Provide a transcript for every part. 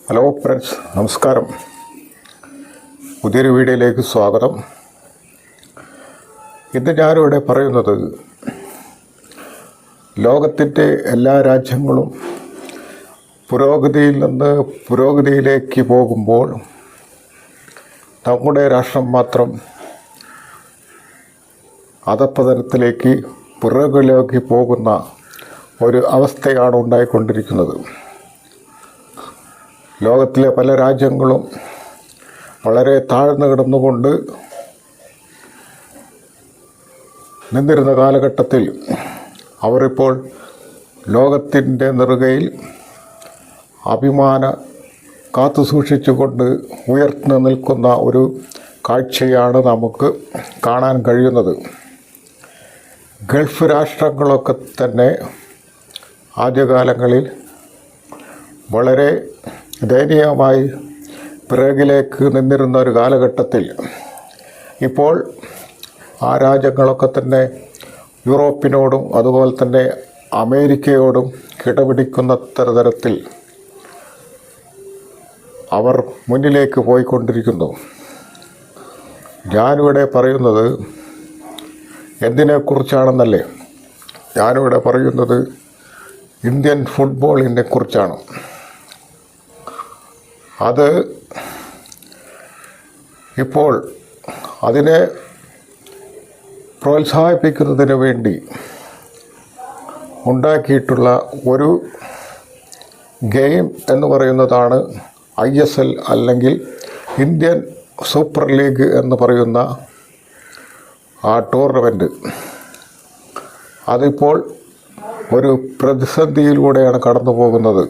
Hello friends, നമസ്കാരം. പുതിയൊരു വീഡിയോയിലേക്ക് സ്വാഗതം. ഇന്ന് ഞാനിവിടെ പറയുന്നത് ലോകത്തിൻ്റെ എല്ലാ രാജ്യങ്ങളും പുരോഗതിയിൽ നിന്ന് പുരോഗതിയിലേക്ക് പോകുമ്പോൾ നമ്മുടെ രാഷ്ട്രം മാത്രം അധപ്പതനത്തിലേക്ക് പുറകിലേക്ക് പോകുന്ന ഒരു അവസ്ഥയാണ് ഉണ്ടായിക്കൊണ്ടിരിക്കുന്നത്. ലോകത്തിലെ പല രാജ്യങ്ങളും വളരെ താഴ്ന്നു കിടന്നുകൊണ്ട് നിന്നിരുന്ന കാലഘട്ടത്തിൽ അവരിപ്പോൾ ലോകത്തിൻ്റെ നെറുകയിൽ അഭിമാനം കാത്തുസൂക്ഷിച്ചുകൊണ്ട് ഉയർന്നു നിൽക്കുന്ന ഒരു കാഴ്ചയാണ് നമുക്ക് കാണാൻ കഴിയുന്നത്. ഗൾഫ് രാഷ്ട്രങ്ങളൊക്കെ തന്നെ ആദ്യകാലങ്ങളിൽ വളരെ ദയനീയമായി പിറകിലേക്ക് നിന്നിരുന്ന ഒരു കാലഘട്ടത്തിൽ ഇപ്പോൾ ആ രാജ്യങ്ങളൊക്കെ തന്നെ യൂറോപ്പിനോടും അതുപോലെ തന്നെ അമേരിക്കയോടും കിടപിടിക്കുന്ന തരത്തിൽ അവർ മുന്നിലേക്ക് പോയിക്കൊണ്ടിരിക്കുന്നു. ഞാനിവിടെ പറയുന്നത് എന്തിനെക്കുറിച്ചാണെന്നല്ലേ? ഞാനിവിടെ പറയുന്നത് ഇന്ത്യൻ ഫുട്ബോളിനെ കുറിച്ചാണ്. അത് ഇപ്പോൾ അതിനെ പ്രോത്സാഹിപ്പിക്കുന്നതിന് വേണ്ടി ഉണ്ടാക്കിയിട്ടുള്ള ഒരു ഗെയിം എന്ന് പറയുന്നതാണ് ISL അല്ലെങ്കിൽ ഇന്ത്യൻ സൂപ്പർ ലീഗ് എന്ന് പറയുന്ന ആ ടൂർണമെൻറ്റ്. അതിപ്പോൾ ഒരു പ്രതിസന്ധിയിലൂടെയാണ് കടന്നു പോകുന്നത്.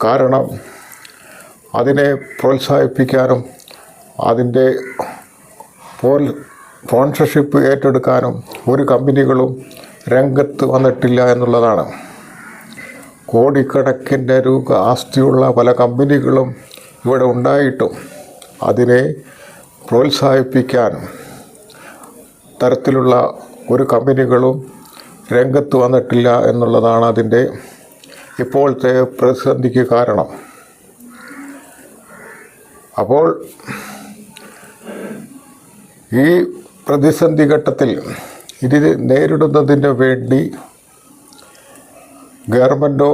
കാരണം അതിനെ പ്രോത്സാഹിപ്പിക്കാനും അതിൻ്റെ സ്പോൺസർഷിപ്പ് ഏറ്റെടുക്കാനും ഒരു കമ്പനികളും രംഗത്ത് വന്നിട്ടില്ല എന്നുള്ളതാണ്. കോടിക്കണക്കിന് രൂപ ആസ്തിയുള്ള പല കമ്പനികളും ഇവിടെ ഉണ്ടായിട്ടും അതിനെ പ്രോത്സാഹിപ്പിക്കാൻ തരത്തിലുള്ള ഒരു കമ്പനികളും രംഗത്ത് വന്നിട്ടില്ല എന്നുള്ളതാണ് അതിൻ്റെ ഇപ്പോഴത്തെ പ്രതിസന്ധിക്ക് കാരണം. അപ്പോൾ ഈ പ്രതിസന്ധി ഘട്ടത്തിൽ ഇത് നേരിടുന്നതിന് വേണ്ടി ഗവൺമെൻറ്റോ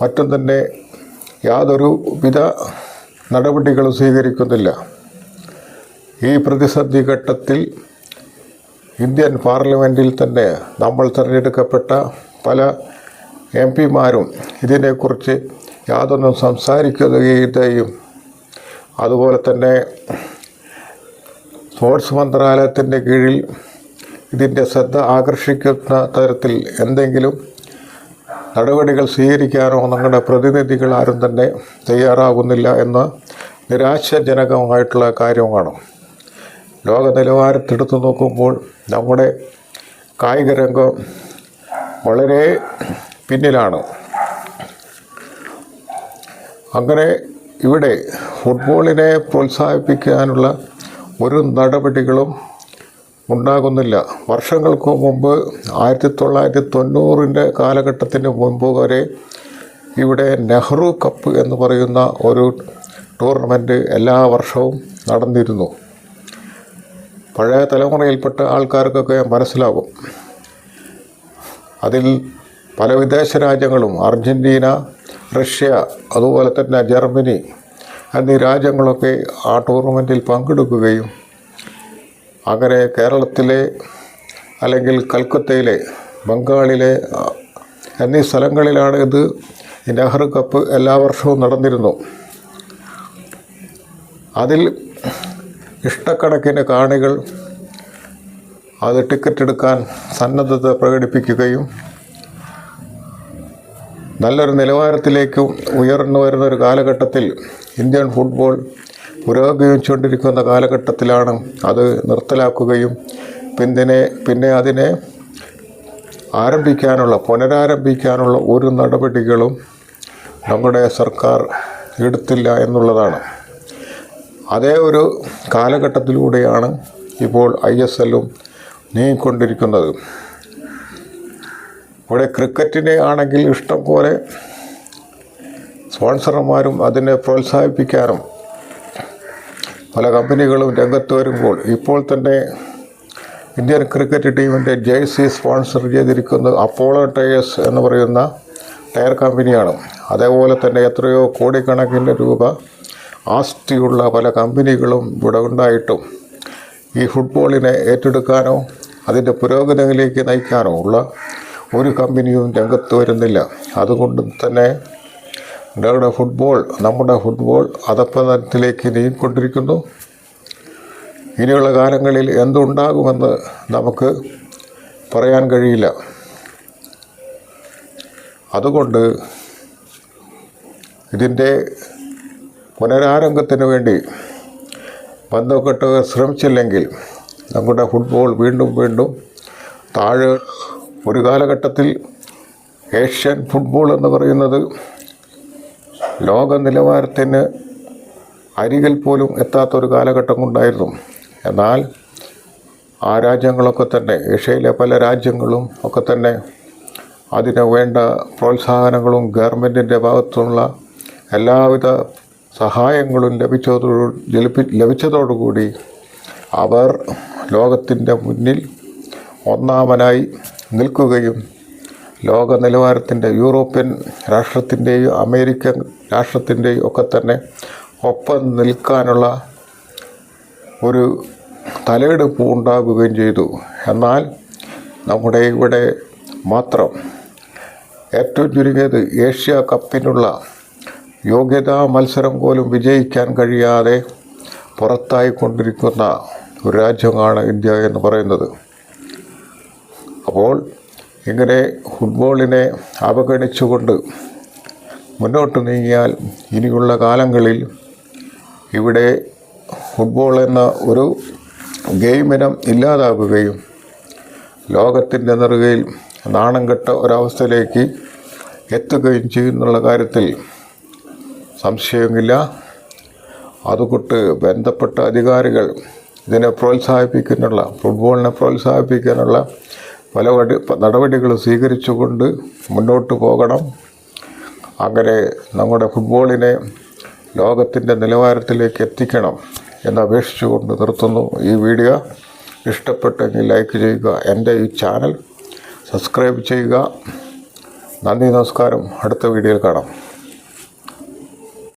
മറ്റും തന്നെ യാതൊരു വിധ നടപടികളും സ്വീകരിക്കുന്നില്ല. ഈ പ്രതിസന്ധി ഘട്ടത്തിൽ ഇന്ത്യൻ പാർലമെൻറ്റിൽ തന്നെ നമ്മൾ തിരഞ്ഞെടുക്കപ്പെട്ട പല MP-മാരും ഇതിനെക്കുറിച്ച് യാതൊന്നും സംസാരിക്കുകയും അതുപോലെ തന്നെ സ്പോർട്സ് മന്ത്രാലയത്തിൻ്റെ കീഴിൽ ഇതിൻ്റെ ശ്രദ്ധ ആകർഷിക്കുന്ന തരത്തിൽ എന്തെങ്കിലും നടപടികൾ സ്വീകരിക്കാനോ നമ്മുടെ പ്രതിനിധികൾ ആരും തന്നെ തയ്യാറാകുന്നില്ല എന്ന നിരാശാജനകമായിട്ടുള്ള കാര്യമാണ്. ലോക നിലവാരത്തെടുത്ത് നോക്കുമ്പോൾ നമ്മുടെ കായിക രംഗം വളരെ പിന്നിലാണ്. അങ്ങനെ ഇവിടെ ഫുട്ബോളിനെ പ്രോത്സാഹിപ്പിക്കാനുള്ള ഒരു നടപടികളും ഉണ്ടാകുന്നില്ല. വർഷങ്ങൾക്ക് മുമ്പ് 1990 കാലഘട്ടത്തിന് മുമ്പ് വരെ ഇവിടെ നെഹ്റു കപ്പ് എന്ന് പറയുന്ന ഒരു ടൂർണമെൻറ്റ് എല്ലാ വർഷവും നടന്നിരുന്നു. പഴയ തലമുറയിൽപ്പെട്ട ആൾക്കാർക്കൊക്കെ മനസ്സിലാകും. അതിൽ പല വിദേശ രാജ്യങ്ങളും അർജൻറ്റീന, റഷ്യ, അതുപോലെ തന്നെ ജർമ്മനി എന്നീ രാജ്യങ്ങളൊക്കെ ആ ടൂർണമെൻറ്റിൽ പങ്കെടുക്കുകയും അങ്ങനെ കേരളത്തിലെ അല്ലെങ്കിൽ കൽക്കത്തയിലെ, ബംഗാളിലെ എന്നീ സ്ഥലങ്ങളിലാണ് ഇത് നെഹ്റു കപ്പ് എല്ലാ വർഷവും നടന്നിരുന്നു. അതിൽ ഇഷ്ടക്കണക്കിന് കാണികൾ അത് ടിക്കറ്റ് എടുക്കാൻ സന്നദ്ധത പ്രകടിപ്പിക്കുകയും നല്ലൊരു നിലവാരത്തിലേക്ക് ഉയർന്നു വരുന്നൊരു കാലഘട്ടത്തിൽ ഇന്ത്യൻ ഫുട്ബോൾ പുരോഗമിച്ചുകൊണ്ടിരിക്കുന്ന കാലഘട്ടത്തിലാണ് അത് നിർത്തലാക്കുകയും പിന്നെ അതിനെ പുനരാരംഭിക്കാനുള്ള ഒരു നടപടികളും നമ്മുടെ സർക്കാർ എടുത്തില്ല എന്നുള്ളതാണ്. അതേ ഒരു കാലഘട്ടത്തിലൂടെയാണ് ഇപ്പോൾ ISLഉം നീങ്ങിക്കൊണ്ടിരിക്കുന്നത്. ഇവിടെ ക്രിക്കറ്റിനെ ആണെങ്കിൽ ഇഷ്ടം പോലെ സ്പോൺസർമാരും അതിനെ പ്രോത്സാഹിപ്പിക്കാനും പല കമ്പനികളും രംഗത്ത് വരുമ്പോൾ ഇപ്പോൾ തന്നെ ഇന്ത്യൻ ക്രിക്കറ്റ് ടീമിൻ്റെ ജേഴ്സി സ്പോൺസർ ചെയ്തിരിക്കുന്നത് അപ്പോളോ ടയേഴ്സ് എന്ന് പറയുന്ന ടയർ കമ്പനിയാണ്. അതേപോലെ തന്നെ എത്രയോ കോടിക്കണക്കിന് രൂപ ആസ്തിയുള്ള പല കമ്പനികളും ഇവിടെ ഉണ്ടായിട്ടും ഈ ഫുട്ബോളിനെ ഏറ്റെടുക്കാനോ അതിൻ്റെ പുരോഗതിയിലേക്ക് നയിക്കാനോ ഉള്ള ഒരു കമ്പനിയും രംഗത്ത് വരുന്നില്ല. അതുകൊണ്ട് തന്നെ നമ്മുടെ ഫുട്ബോൾ അധപ്പതനത്തിലേക്ക് നീങ്ങിക്കൊണ്ടിരിക്കുന്നു. ഇനിയുള്ള കാലങ്ങളിൽ എന്തുണ്ടാകുമെന്ന് നമുക്ക് പറയാൻ കഴിയില്ല. അതുകൊണ്ട് ഇതിൻ്റെ പുനരാരംഭത്തിന് വേണ്ടി ബന്ധപ്പെട്ടവർ ശ്രമിച്ചില്ലെങ്കിൽ നമ്മുടെ ഫുട്ബോൾ വീണ്ടും താഴെ. ഒരു കാലഘട്ടത്തിൽ ഏഷ്യൻ ഫുട്ബോൾ എന്ന് പറയുന്നത് ലോക നിലവാരത്തിന് അരികിൽ പോലും എത്താത്തൊരു കാലഘട്ടം ഉണ്ടായിരുന്നു. എന്നാൽ ആ രാജ്യങ്ങളൊക്കെ തന്നെ, ഏഷ്യയിലെ പല രാജ്യങ്ങളും ഒക്കെ തന്നെ അതിന് വേണ്ട പ്രോത്സാഹനങ്ങളും ഗവൺമെൻറ്റിൻ്റെ ഭാഗത്തുനിന്നുള്ള എല്ലാവിധ സഹായങ്ങളും ലഭിച്ചതോടുകൂടി അവർ ലോകത്തിൻ്റെ മുന്നിൽ ഒന്നാമനായി നിൽക്കുകയും ലോക നിലവാരത്തിൻ്റെ യൂറോപ്യൻ രാഷ്ട്രത്തിൻ്റെയും അമേരിക്കൻ രാഷ്ട്രത്തിൻ്റെയും ഒക്കെ തന്നെ ഒപ്പം നിൽക്കാനുള്ള ഒരു തലയെടുപ്പ് ഉണ്ടാകുകയും ചെയ്തു. എന്നാൽ നമ്മുടെ ഇവിടെ മാത്രം ഏറ്റവും ചുരുങ്ങിയത് ഏഷ്യ കപ്പിനുള്ള യോഗ്യതാ മത്സരം പോലും വിജയിക്കാൻ കഴിയാതെ പുറത്തായിക്കൊണ്ടിരിക്കുന്ന ഒരു രാജ്യമാണ് ഇന്ത്യ എന്ന് പറയുന്നത്. അപ്പോൾ ഇങ്ങനെ ഫുട്ബോളിനെ അവഗണിച്ചുകൊണ്ട് മുന്നോട്ട് നീങ്ങിയാൽ ഇനിയുള്ള കാലങ്ങളിൽ ഇവിടെ ഫുട്ബോൾ എന്ന ഒരു ഗെയിമിനം ഇല്ലാതാകുകയും ലോകത്തിൻ്റെ നെറുകയിൽ നാണം കെട്ട ഒരവസ്ഥയിലേക്ക് എത്തുകയും ചെയ്യുന്നുള്ള കാര്യത്തിൽ സംശയമില്ല. അതുകൊണ്ട് ബന്ധപ്പെട്ട അധികാരികൾ ഇതിനെ ഫുട്ബോളിനെ പ്രോത്സാഹിപ്പിക്കാനുള്ള പല നടപടികൾ സ്വീകരിച്ചുകൊണ്ട് മുന്നോട്ട് പോകണം. അങ്ങനെ നമ്മുടെ ഫുട്ബോളിനെ ലോകത്തിൻ്റെ നിലവാരത്തിലേക്ക് എത്തിക്കണം എന്നപേക്ഷിച്ചുകൊണ്ട് നിർത്തുന്നു. ഈ വീഡിയോ ഇഷ്ടപ്പെട്ടെങ്കിൽ ലൈക്ക് ചെയ്യുക. എൻ്റെ ഈ ചാനൽ സബ്സ്ക്രൈബ് ചെയ്യുക. നന്ദി, നമസ്കാരം. അടുത്ത വീഡിയോയിൽ കാണാം.